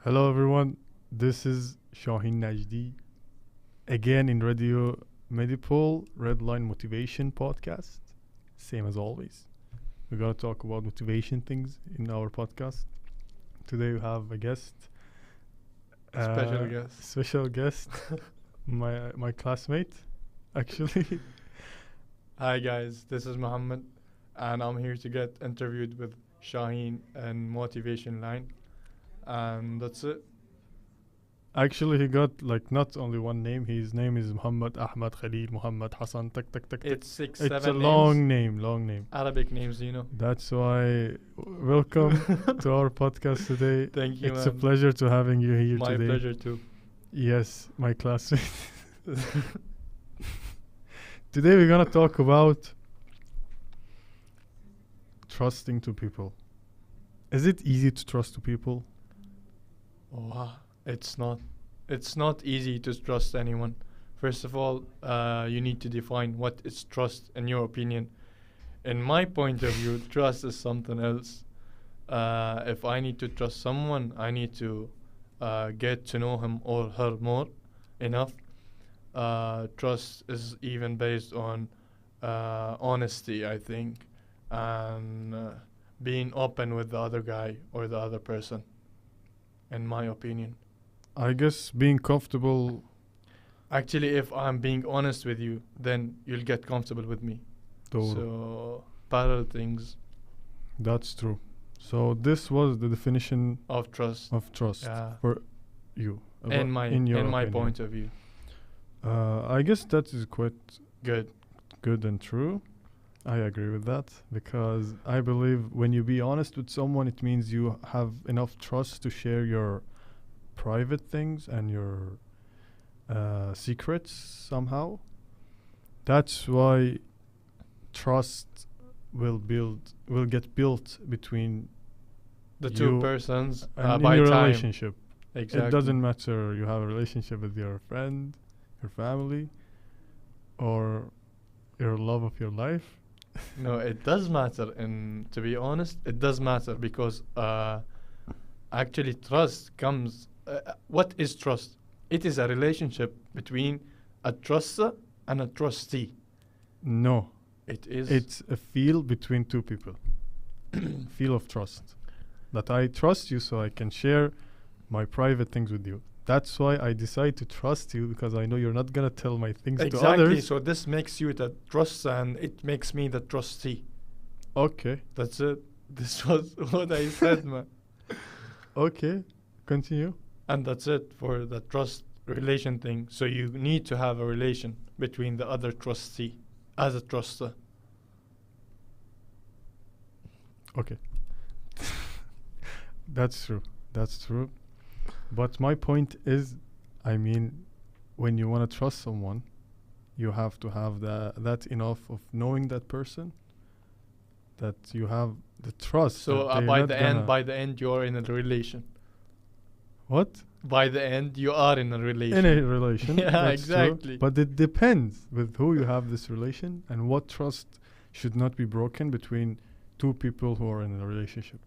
Hello everyone, this is Shahin NAJDİ again in Radio Medipol Redline Motivation podcast. Same as always. We're gonna talk about motivation things in our podcast. Today we have a guest. Special guest. Special guest. my classmate, actually. Hi guys, this is Mohammed and I'm here to get interviewed with Shahin and Motivation Line. And that's it. Actually, he got like not only one name. His name is Mohammed Ahmad Khalil Muhammad Hassan. Tak tak tak. It's six, It's seven a names. long name. Arabic names, That's why welcome to our podcast today. Thank you, It's a man. pleasure to having you here My today. pleasure too. Yes, my classmate. Today we're gonna talk about trusting to people. Is it easy to trust to people? Wow, it's not. It's not easy to trust anyone. First of all, you need to define what is trust in your opinion. In my point of view, trust is something else. If I need to trust someone, I need to get to know him or her more enough. Trust is even based on honesty, I think, and being open with the other guy or the other person. In my opinion. I guess being comfortable. Actually, if I'm being honest with you, then you'll get comfortable with me. So, parallel things That's true. So this was the definition of trust. Yeah. for you. In my opinion. point of view. I guess that is quite Good. and true. I agree with that because I believe when you be honest with someone, it means you have enough trust to share your private things and your secrets somehow. That's why trust will get built between The you two persons and by in your time. relationship. Exactly. It doesn't matter you have a relationship with your friend, your family, or your love of your life. No, it does matter. And to be honest, it does matter because actually trust comes. What is trust? It is a relationship between a truster and a trustee. No, It is. it's a feel between two people. Feel of trust. That I trust you so I can share my private things with you. That's why I decide to trust you because I know you're not gonna tell my things to Exactly. others. So this makes you the trust, and it makes me the trustee. Okay. That's it. This was what I said, man. Okay. Continue. And that's it for the trust relation thing. So you need to have a relation between the other trustee as a truster. Okay. That's true. That's true. But my point is, I mean, when you want to trust someone, you have to have that enough of knowing that person, that you have the trust. So that they're by not the end, you are in a relation. what? By the end, you are in a relation. In a relation. Yeah, that's true. exactly. But it depends with who you have this relation and what trust should not be broken between two people who are in a relationship.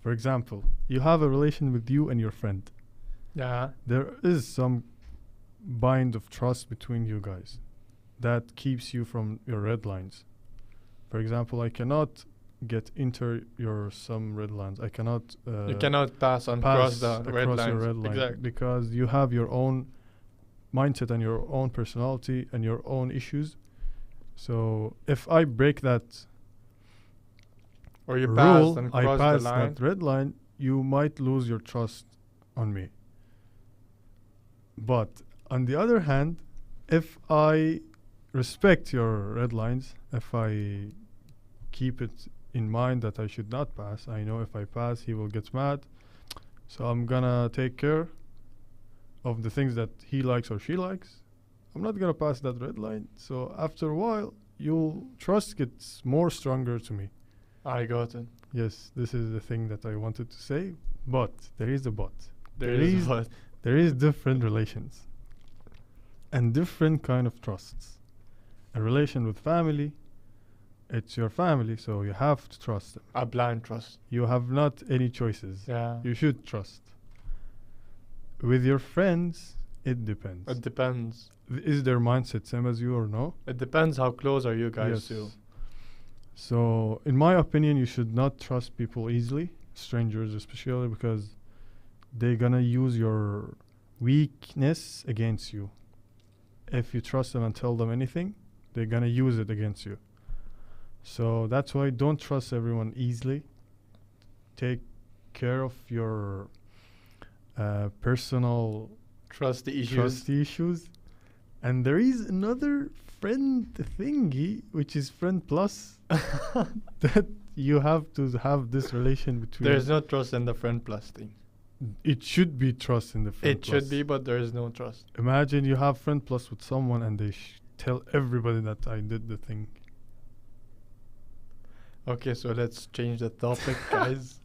For example, you have a relation with you and your friend. Yeah. There is some bind of trust between you guys that keeps you from your red lines. For example, I cannot get into your some red lines. I cannot You cannot pass pass across the red across lines. your red line Exactly. because you have your own mindset and your own personality and your own issues. So if I break that Or you rule, pass and I cross pass the line. that red line, you might lose your trust on me. But on the other hand, if I respect your red lines, if I keep it in mind that I should not pass, I know if I pass, he will get mad. So I'm gonna take care of the things that he likes or she likes. I'm not gonna pass that red line. So after a while, your trust gets more stronger to me. I got it. Yes, this is the thing that I wanted to say. But there is a but. There is what? There is different relations and different kind of trusts. A relation with family, it's your family, so you have to trust them. A blind trust. You have not any choices. Yeah. You should trust. With your friends, it depends. It depends. Is their mindset same as you or no? It depends how close are you guys to. So, in my opinion, you should not trust people easily, strangers especially, because they're gonna use your weakness against you. If you trust them and tell them anything, they're gonna use it against you. So that's why don't trust everyone easily. Take care of your personal Trusty issues. trusty issues. And there is another friend thingy, which is friend plus, that you have to have this relation between. There's no trust in the friend plus thing. It should be trust in the friend It plus. should be, but there is no trust. Imagine you have friend plus with someone and they tell everybody that I did the thing. Okay, so let's change the topic, guys.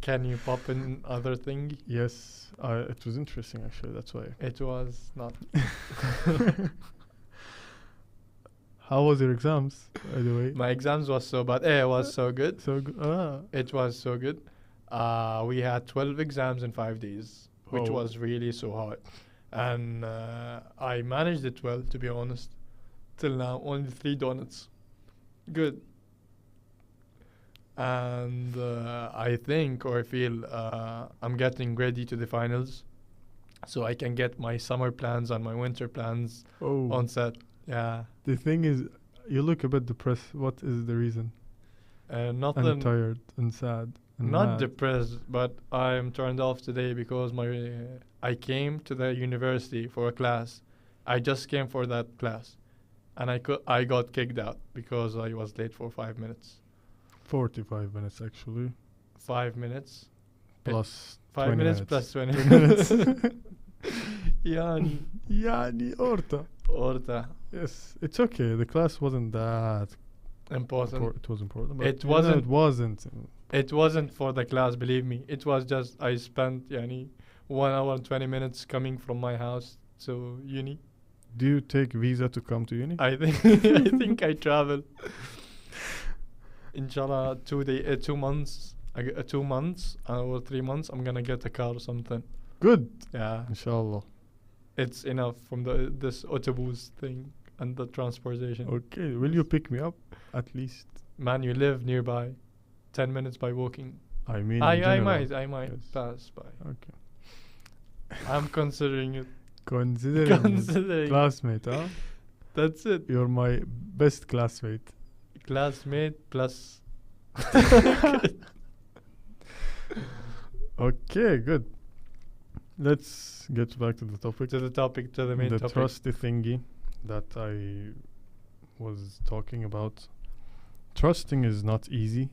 Can you pop in other thing? Yes, it was interesting actually. That's why. It was not. How was your exams, by the way? My exams was so bad. It was so good. So good. It was so good. We had 12 exams in 5 days, which Oh. was really so hard. And I managed it well, to be honest. Till now, only 3 donuts. Good. And I think or I feel I'm getting ready to the finals. So I can get my summer plans and my winter plans Oh. on set. Yeah. The thing is, you look a bit depressed. What is the reason? Nothing. And tired and sad. And Not mad. depressed, but I'm turned off today because I came to the university for a class. I just came for that class, and I got kicked out because I was late for 5 minutes. 45 minutes actually. 5 minutes. Plus 5 20 minutes plus 20 minutes. Yani. Yani orta. Orta. Yes, it's okay. The class wasn't that Important. it was important. But It yeah, wasn't- It wasn't. It wasn't for the class, believe me. It was just I spent 1 hour and 20 minutes coming from my house to uni. Do you take visa to come to uni? I think I think I travel. Inshallah, 2 months, 2 months or 3 months, I'm gonna get a car or something. Good. Yeah, Inshallah. it's enough from this autobus thing and the transportation. Okay. Will you pick me up at least? Man, you live nearby, 10 minutes by walking. I mean, in I general. might Yes. pass by. Okay. I'm considering it. Considering it. Considering. Classmate, huh? That's it. You're my best classmate. Classmate plus. Okay, good. Let's get back to the topic. To the main The topic. trusty thingy that I was talking about. Trusting is not easy,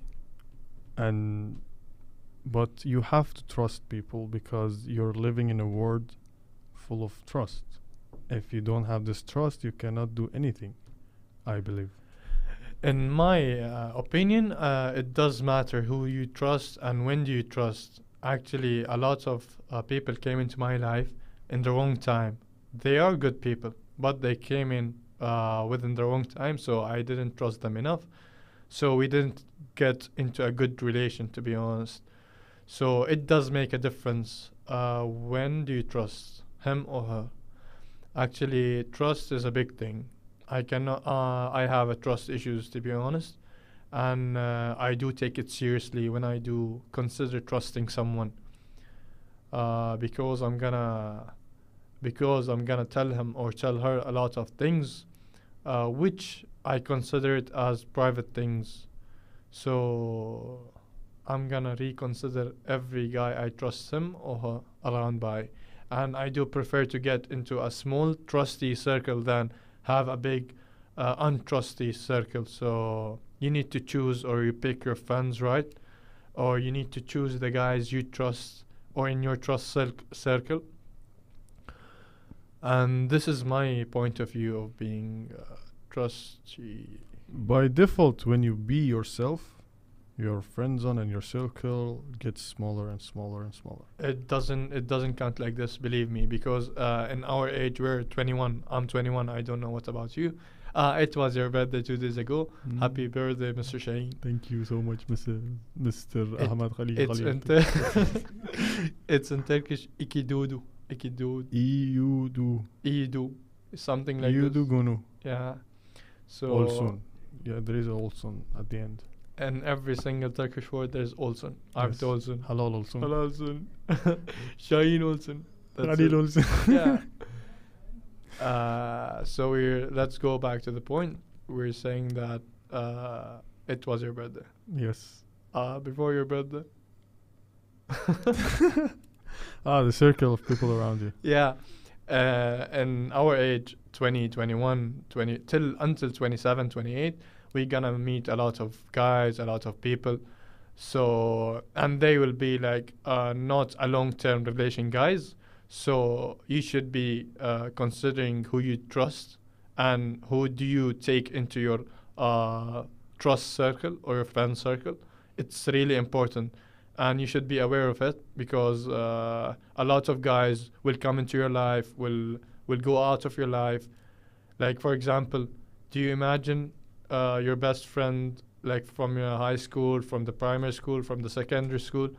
but you have to trust people because you're living in a world full of trust. If you don't have this trust, you cannot do anything, I believe. In my opinion, it does matter who you trust and when do you trust. Actually, a lot of people came into my life in the wrong time. They are good people, but they came in within the wrong time, so I didn't trust them enough. So we didn't get into a good relation, to be honest. So it does make a difference. When do you trust him or her? Actually, trust is a big thing. I cannot. I have a trust issues, to be honest, and I do take it seriously when I do consider trusting someone. Because I'm gonna tell him or tell her a lot of things, which I consider it as private things. So I'm gonna reconsider every guy I trust him or her around by, and I do prefer to get into a small trusty circle than have a big untrusty circle. So you need to choose or you pick your friends right, or you need to choose the guys you trust or in your trust circle. And this is my point of view of being trusty. By default, when you be yourself, your friend zone and your circle gets smaller and smaller and smaller. It doesn't count like this, believe me, because in our age we're 21. I'm 21. I don't know what about you. It was your birthday 2 days ago. Mm. Happy birthday, Mr. Shahin. Thank you so much, Mr. It- Ahmed Khalil. It's Khalil. in it's in Turkish. İki doğdu. You do. İyi do. Something like You this. do gunu. Yeah. So Olsun. Yeah, there is olsun at the end. in every single Turkish word there's olsun. Arif Yes. olsun. Halal olsun. Halal olsun. Shahin olsun. That's Khalil it. olsun. Yeah. So let's go back to the point. We're saying that it was your birthday. Yes. Before your birthday. The circle of people around you. Yeah. In our age, 20, 21, 20, until 27, 28, we're gonna meet a lot of guys, a lot of people. So, and they will be like not a long-term relation guys. So you should be considering who you trust and who do you take into your trust circle or your friend circle. It's really important. And you should be aware of it because a lot of guys will come into your life, will go out of your life. Like, for example, do you imagine your best friend, like from your high school, from the primary school, from the secondary school?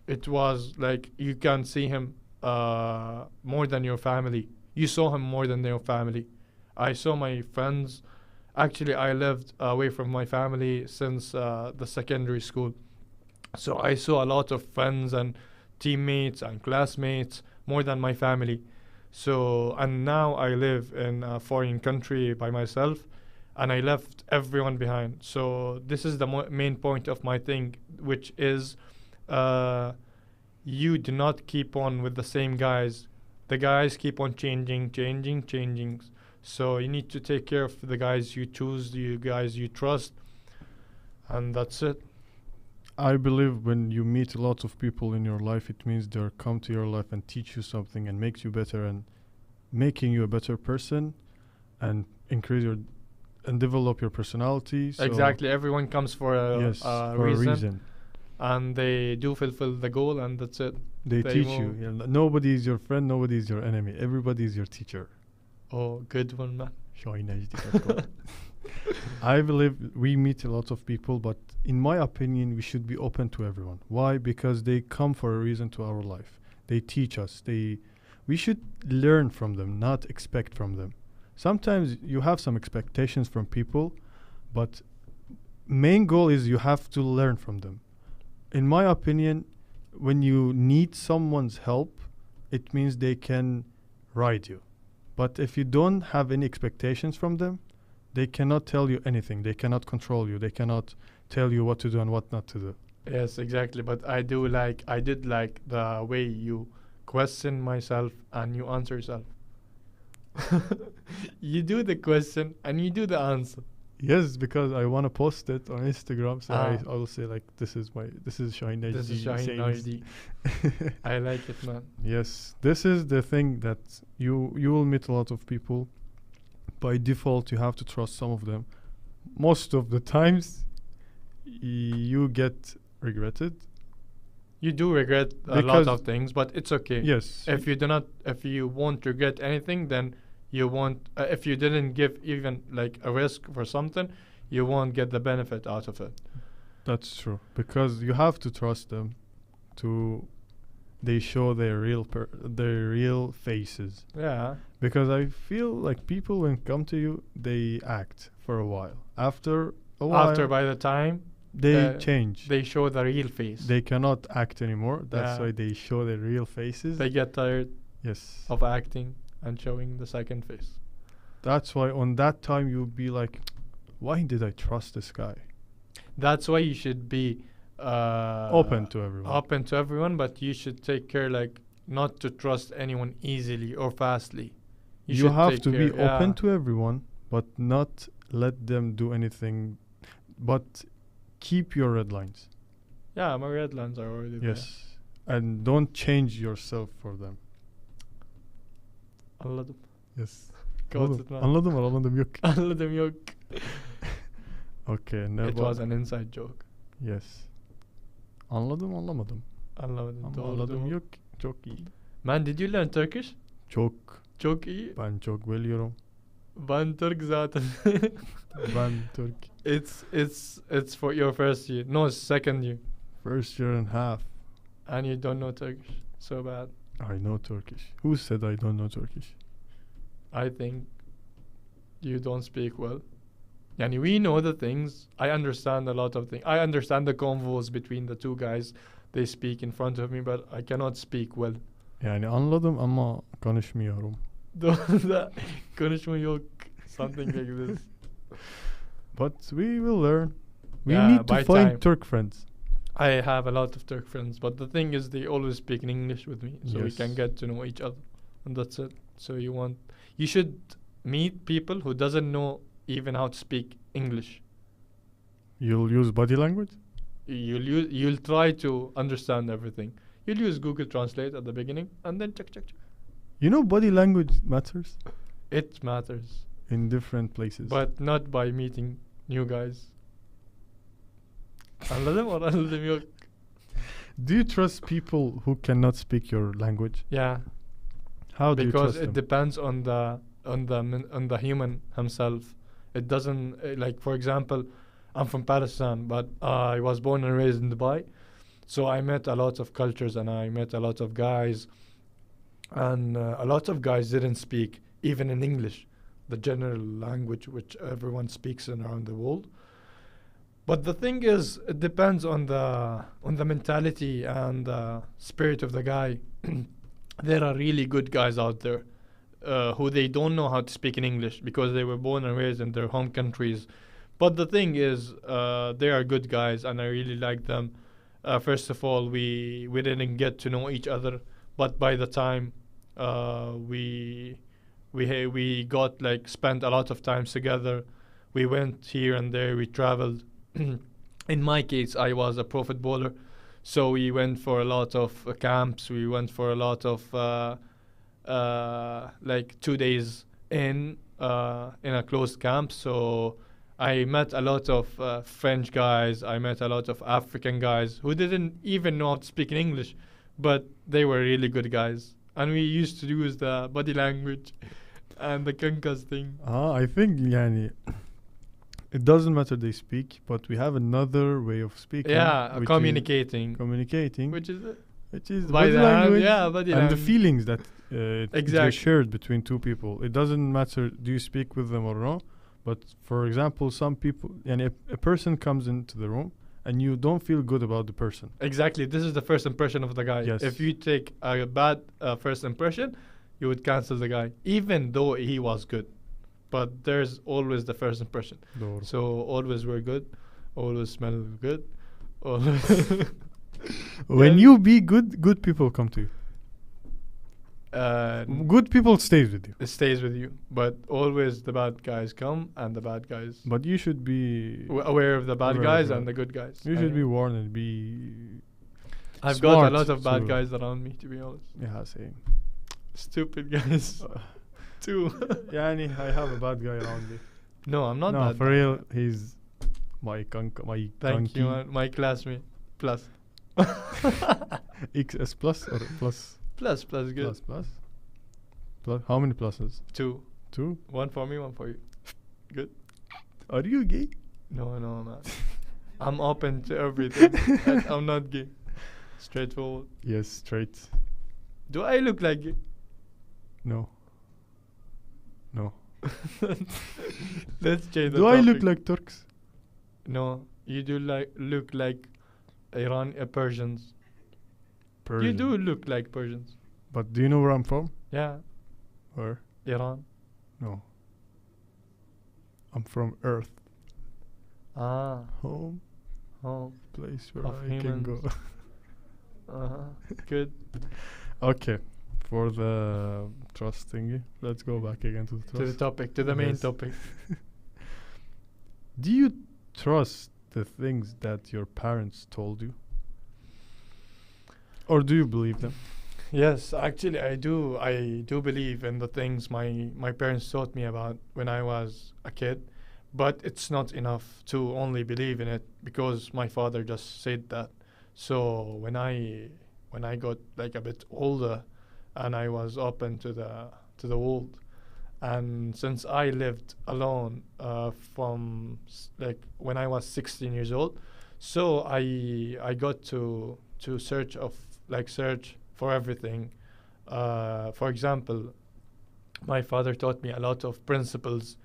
It was like you can see him more than your family. You saw him more than your family. I saw my friends. Actually, I lived away from my family since the secondary school. So I saw a lot of friends and teammates and classmates more than my family. So, and now I live in a foreign country by myself and I left everyone behind. So this is the main point of my thing, which is you do not keep on with the same guys. The guys keep on changing. So you need to take care of the guys you choose, the guys you trust, and that's it. I believe when you meet a lot of people in your life, it means they'll come to your life and teach you something and makes you better and making you a better person and increase your and develop your personality. So Exactly. Everyone comes for a, yes, for reason, a reason. and they do fulfill the goal, and that's it. They They teach move. you. Yeah, nobody is your friend, nobody is your enemy. Everybody is your teacher. Oh, good one, man. Shahin, NAJDİ, let's go. I believe we meet a lot of people, but in my opinion, we should be open to everyone. Why? Because they come for a reason to our life. They teach us. We should learn from them, not expect from them. Sometimes you have some expectations from people, but main goal is you have to learn from them. In my opinion, when you need someone's help, it means they can ride you. But if you don't have any expectations from them, they cannot tell you anything. They cannot control you. They cannot tell you what to do and what not to do. Yes, exactly. But I did like the way you question myself and you answer yourself. You do the question and you do the answer. Yes, because I want to post it on Instagram, so I will say like, this is Shahin NAJDİ. This is Shahin NAJDİ. I like it, man. Yes, this is the thing that you will meet a lot of people. By default, you have to trust some of them. Most of the times, you get regretted. You do regret a lot of things, but it's okay. Yes. If you won't regret anything, then you won't. If you didn't give even like a risk for something, you won't get the benefit out of it. That's true, because you have to trust them. They show their real faces. Yeah. Because I feel like people when come to you, they act for a while. After a while, By the time they change. they show the real face. They cannot act anymore. That's Yeah. why they show their real faces. They get tired Yes. of acting and showing the second face. That's why on that time you'll be like, why did I trust this guy? That's why you should be Open to everyone. Open to everyone, but you should take care, like, not to trust anyone easily or fastly. You should have take to be care, open yeah. to everyone, but not let them do anything. But keep your red lines. Yeah, my red lines are already Yes. And don't change yourself for them. there. Anladım. Yes. Got it, man. Anladım or anladım yok. Anladım yok. Okay. It was an inside joke. Yes. Anladım anlamadım. Anlamadım. Ama Doğru, anladım doğru. yok. Çok iyi. Man, did you learn Turkish? Çok. Çok iyi. Ben çok biliyorum. Ban Turk zaten. Ban Turk. It's for your first year. No, it's second year. First year and a half. And you don't know Turkish. So bad. I know Turkish. Who said I don't know Turkish? I think you don't speak well. Yani we know the things. I understand a lot of things. I understand the convos between the two guys. They speak in front of me, but I cannot speak well. Yani anladım ama konuşmuyorum. Konuşma yok. Something like this. But we will learn. We Yeah, need to by find time. Turk friends. I have a lot of Turk friends, but the thing is they always speak in English with me, so we Yes. can get to know each other. And that's it. So you should meet people who doesn't know even how to speak English. You'll use body language? You'll try to understand everything. You'll use Google Translate at the beginning and then check. You know body language matters It matters, in different places. but not by meeting new guys. Anladım or anladım yok. Do you trust people who cannot speak your language? Yeah, How do you because trust it them? depends on the human himself. It doesn't like, for example, I'm from Pakistan, but I was born and raised in Dubai, so I met a lot of cultures and I met a lot of guys, and a lot of guys didn't speak even in English, the general language which everyone speaks in around the world. But the thing is, it depends on the mentality and the spirit of the guy. There are really good guys out there who they don't know how to speak in English because they were born and raised in their home countries. But the thing is, they are good guys and I really like them. First of all, we didn't get to know each other, but by the time we got like spent a lot of times together, we went here and there, we traveled. In my case, I was a pro footballer, so we went for a lot of camps. We went for a lot of like 2 days in a closed camp. So I met a lot of French guys. I met a lot of African guys who didn't even know how to speak in English, but they were really good guys. And we used to use the body language and the kankas thing. I think yani, it doesn't matter they speak, but we have another way of speaking. Yeah, which is communicating. which is By body the hand, language yeah, body and the language. feelings that they Exactly. shared between two people. It doesn't matter do you speak with them or not. But for example, some people, yani a person comes into the room and you don't feel good about the person. Exactly. This is the first impression of the guy. Yes. If you take a bad first impression, you would cancel the guy, even though he was good. But there's always the first impression. Doğru. So always wear good, always smell good. Always When you be good people come to you. Good people stays with you. it stays with you. But always the bad guys come and the bad guys. But you should be Aware of the bad aware of guys that. and the good guys. You should be warned and be I've got a smart lot of bad to- guys around me, to be honest. yeah, same. Stupid guys. Too. Yani I have a bad guy around me. No, I'm not No, bad. for real, he's my my Thank you, kanki. man. My classmate. Plus. XS plus or plus? Plus, good. Plus. How many pluses? 2. 2? One for me, one for you. Good. Are you gay? No, man. I'm open to everything. And I'm not gay. Straightforward. Yes, straight. Do I look like gay? No. Let's change the Do I look topic. like Turks? No, you do look like Persians. Persian. You do look like Persians. But do you know where I'm from? Yeah, Where? Iran. No. I'm from Earth. Ah, Home. Place where Of I can go. humans. Good. Okay. For the trust thingy, let's go back again to the To the trust. topic, to the main Yes. topic. Do you trust the things that your parents told you? Or do you believe them? Yes, actually, I do. I do believe in the things my parents taught me about when I was a kid, but it's not enough to only believe in it because my father just said that. So when I got like a bit older, and I was open to the world, And since I lived alone from like when I was 16 years old, so I got to search for everything. For example, my father taught me a lot of principles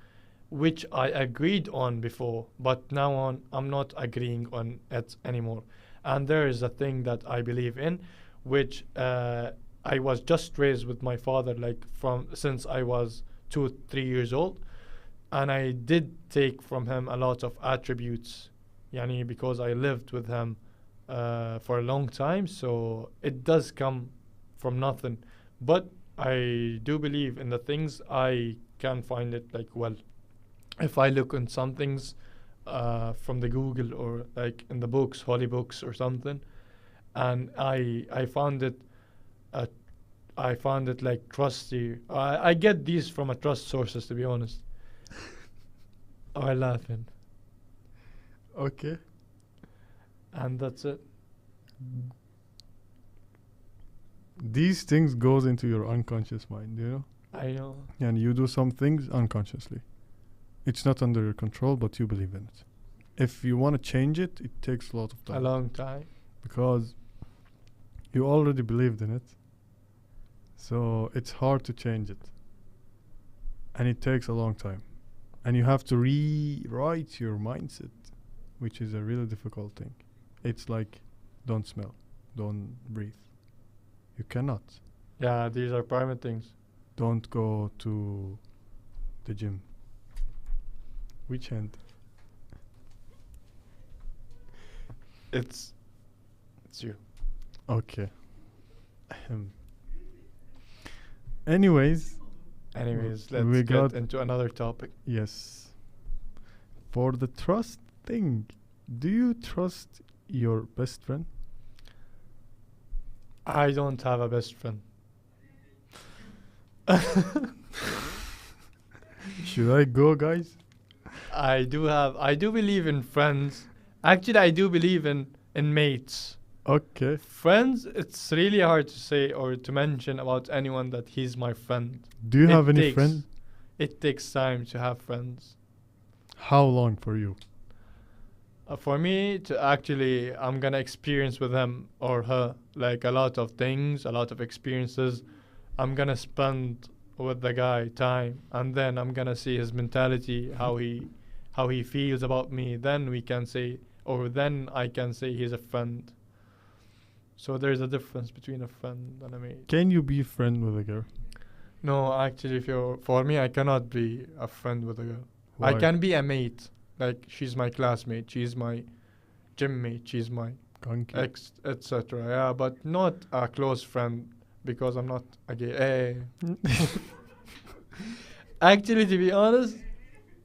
which I agreed on before, but now on I'm not agreeing on it anymore. And there is a thing that I believe in, which I was just raised with my father, like from since I was 2 3 years old, and I did take from him a lot of attributes, yani because I lived with him for a long time, so it does come from nothing. But I do believe in the things I can find it like well. If I look on some things from the Google or like in the books, holy books or something, and I found it uh, I found it like trusty. I get these from a trust sources, to be honest. Oh, I laughing, Okay. and that's it. These things goes into your unconscious mind, you know? I know. And you do some things unconsciously. It's not under your control, but you believe in it. If you want to change it, it takes a lot of A time. long time. Because you already believed in it. So it's hard to change it. And it takes a long time. And you have to rewrite your mindset, which is a really difficult thing. It's like, don't smell, don't breathe. You cannot. Yeah, these are private things. Don't go to the gym. Which hand? It's you. Okay. Anyways, Anyways, we let's got- get into another topic. yes. For the trust thing, do you trust your best friend? I don't have a best friend. Should I go, guys? I do believe in friends. Actually, I do believe in mates. Okay. Friends, it's really hard to say or to mention about anyone that he's my friend. Do you It have any takes- friends? It takes time to have friends. How long for you? For me to actually, I'm gonna experience with him or her like a lot of things, a lot of experiences. I'm gonna spend with the guy time, and then I'm gonna see his mentality, how he feels about me. Then we can say, or then I can say he's a friend. So there's a difference between a friend and a mate. Can you be friend with a girl? No, actually, for me, I cannot be a friend with a girl. I Why? can be a mate. Like she's my classmate, she's my gym mate, she's my Conky. etc. Yeah, but not a close friend because I'm not a gay. Actually, to be honest,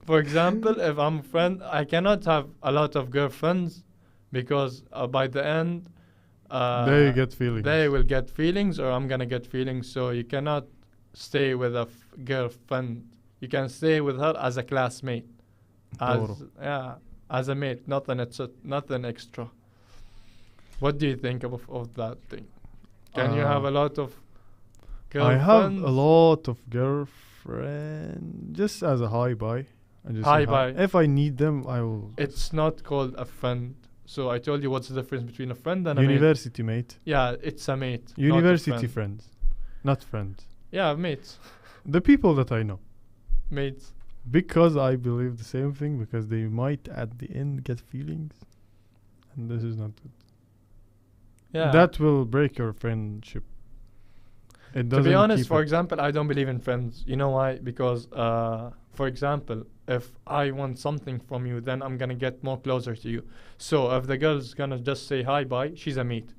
for example, if I'm a friend, I cannot have a lot of girlfriends because by the end, They get feelings. they will get feelings or I'm gonna get feelings. So you cannot stay with a girlfriend. You can stay with her as a classmate, Doro. as a mate, nothing extra. What do you think of that thing? Can you have a lot of I girlfriends? have a lot of girlfriends just as a hi bye. I just Hi say bye. If I need them, I will. It's not called a friend. So I told you what's the difference between a friend and a mate. University mate. Yeah, it's a mate. not a University friend. friends, not friends. Yeah, mates. The people that I know. Mates. Because I believe the same thing, because they might at the end get feelings. And this is not good. Yeah. That will break your friendship. It To doesn't be honest, keep for it. example, I don't believe in friends. You know why? Because, for example, if I want something from you, then I'm gonna get more closer to you. So if the girl's gonna just say hi bye, she's a mate.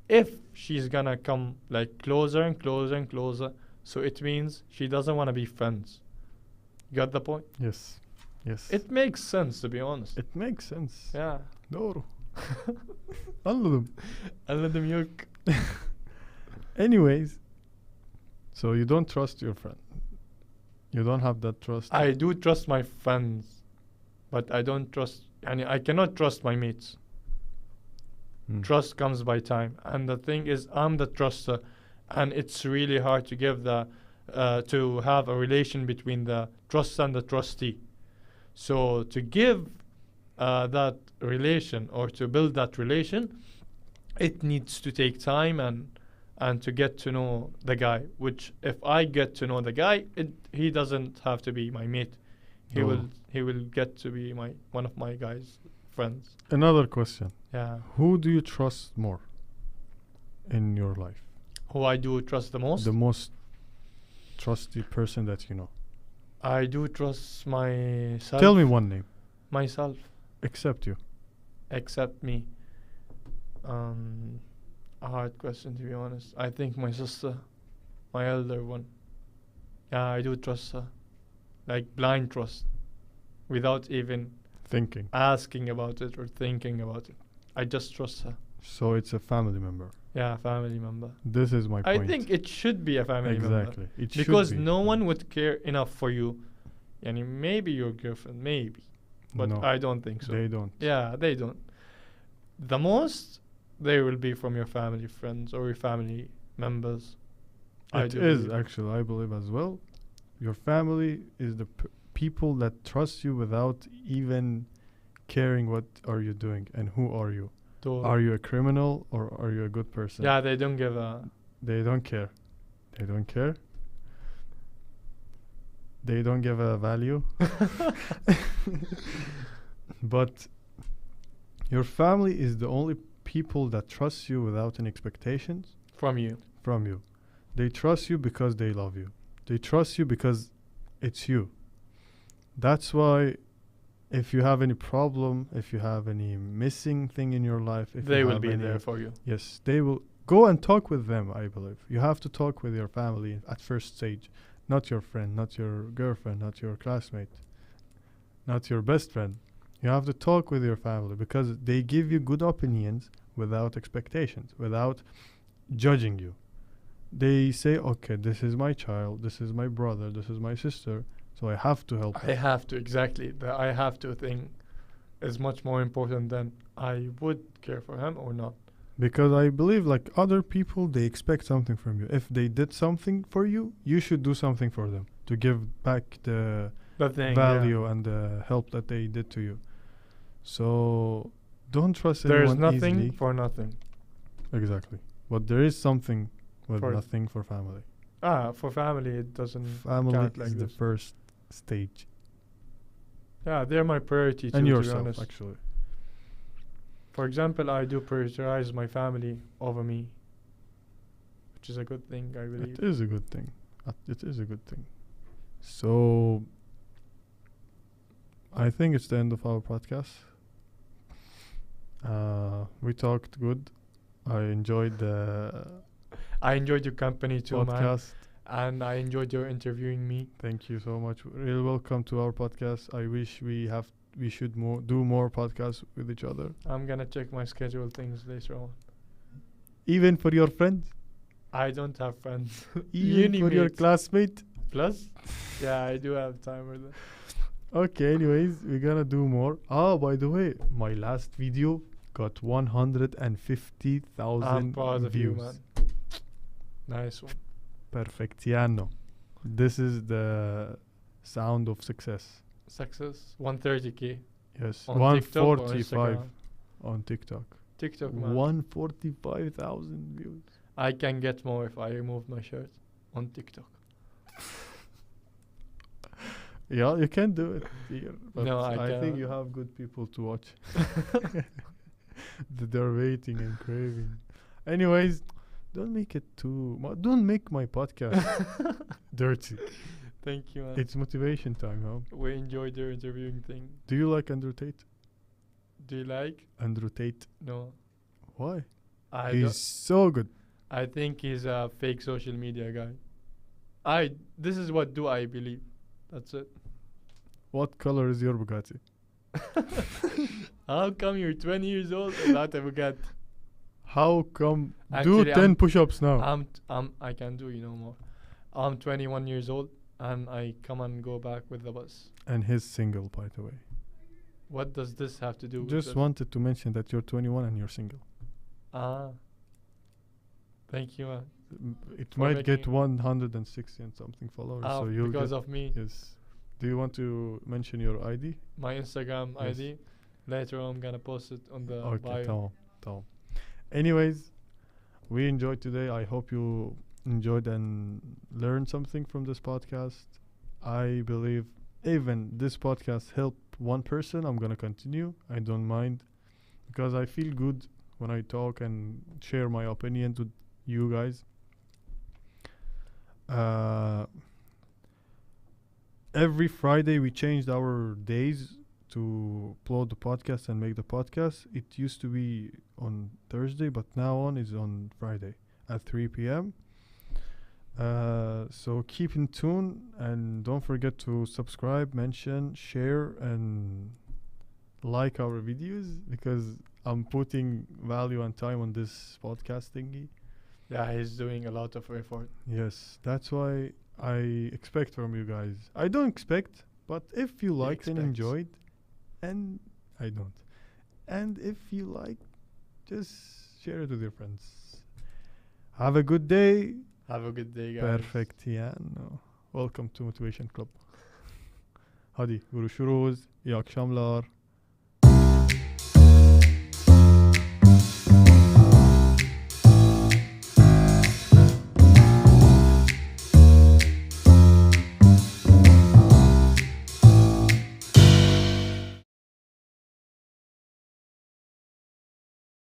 If she's gonna come like closer and closer and closer, so it means she doesn't want to be friends. Got the point? Yes. Yes. It makes sense, to be honest. It makes sense. Yeah. Doğru. Anladım. Anladım yok. Anyways, so you don't trust your friend. You don't have that trust. I do trust my friends, but I don't trust. I cannot trust my mates. Hmm. Trust comes by time, and the thing is, I'm the truster, and it's really hard to give the to have a relation between the trust and the trustee. So to give that relation, or to build that relation, it needs to take time and to get to know the guy. Which if I get to know the guy, he doesn't have to be my mate. He No. will get to be one of my guys' friends. Another question. Yeah. Who do you trust more in your life? Who I do trust the most? The most trusty person that you know. I do trust myself. Tell me one name. Myself. Except you. Except me. A hard question, to be honest. I think my sister, my elder one. Yeah, I do trust her. Like blind trust. Without even Thinking. asking about it or thinking about it. I just trust her. So it's a family member. Yeah, family member. This is my point. I think it should be a family member. Exactly. It should Because be. no one would care enough for you. Yani maybe your girlfriend, maybe. But No, I don't think so. they don't. Yeah, they don't. The most they will be from your family, friends, or your family members. It is actually, I believe as well. Your family is the people that trust you without even caring what are you doing and who are you. Are you a criminal or are you a good person? Yeah, they don't give a. They don't care. They don't care. They don't give a value. But your family is the only people that trust you without any expectations From you. from you. They trust you because they love you. They trust you because it's you. That's why if you have any problem, if you have any missing thing in your life, if They you will have be any, there for you. yes, they will go and talk with them, I believe. You have to talk with your family at first stage, not your friend, not your girlfriend, not your classmate, not your best friend. You have to talk with your family because they give you good opinions without expectations, without judging you. They say, okay, this is my child, this is my brother, this is my sister, so I have to help I them. have to, exactly. The I have to thing is much more important than I would care for him or not. Because I believe like other people, they expect something from you. If they did something for you, you should do something for them to give back the The thing. value and the help that they did to you. So don't trust There is anyone nothing easily. for nothing. Exactly. But there is something with For- nothing for family. For family, it doesn't Family count like is the this. first stage. Yeah, they're my priority too, And to be yourself, honest. actually. For example, I do prioritize my family over me, which is a good thing, I believe. It is a good thing. It is a good thing. So I think it's the end of our podcast. We talked good. I enjoyed the I enjoyed your company too, man. podcast. And I enjoyed your interviewing me. Thank you so much. Really welcome to our podcast. I wish we should do more podcasts with each other. I'm gonna check my schedule things later on. Even for your friends, I don't have friends. even for your Uni-mates. classmate. Plus, yeah, I do have time for that. Okay, anyways, we're gonna do more. Oh, by the way, my last video got 150,000 I'm proud of you, views. man. Nice one. Perfectiano. This is the sound of success. Success. 130K Yes, on TikTok or 145 Instagram? on TikTok. TikTok, man. 145,000 views. I can get more if I remove my shirt on TikTok. Yeah, you can do it here. But No, I think cannot. you have good people to watch. They're waiting and craving. Anyways, don't make it too don't make my podcast dirty. Thank you, man. It's motivation time, huh? We enjoyed your interviewing thing. Do you like Andrew Tate? Do you like? Andrew Tate. No. Why? I He's don't. so good. I think he's a fake social media guy. This is what do I believe. That's it. What color is your Bugatti? How come you're 20 years old without a Bugatti? How come? Actually, do 10 I'm- push-ups now. I can do more. I'm 21 years old and I come and go back with the bus. And he's single, by the way. What does this have to do with Just this? wanted to mention that you're 21 and you're single. Ah. Thank you, man. It For might get making- 160 and something followers. So you'll because get, of me. yes. Do you want to mention your ID? My Instagram Yes. ID. Later I'm gonna post it on the Okay, bio. tamam. Anyways, we enjoyed today. I hope you enjoyed and learned something from this podcast. I believe even this podcast helped one person, I'm gonna continue. I don't mind because I feel good when I talk and share my opinions with you guys. Every Friday we changed our days to upload the podcast and make the podcast. It used to be on Thursday, but now on is on Friday at 3 p.m. So keep in tune and don't forget to subscribe, mention, share, and like our videos because I'm putting value and time on this podcast thingy. Yeah, he's doing a lot of effort. Yes, that's why I expect from you guys. I don't expect, but if you liked and expects. enjoyed, and I don't. And if you like, just share it with your friends. Have a good day. Have a good day, guys. Perfectiano. Welcome to Motivation Club. Hadi görüşürüz. İyi akşamlar.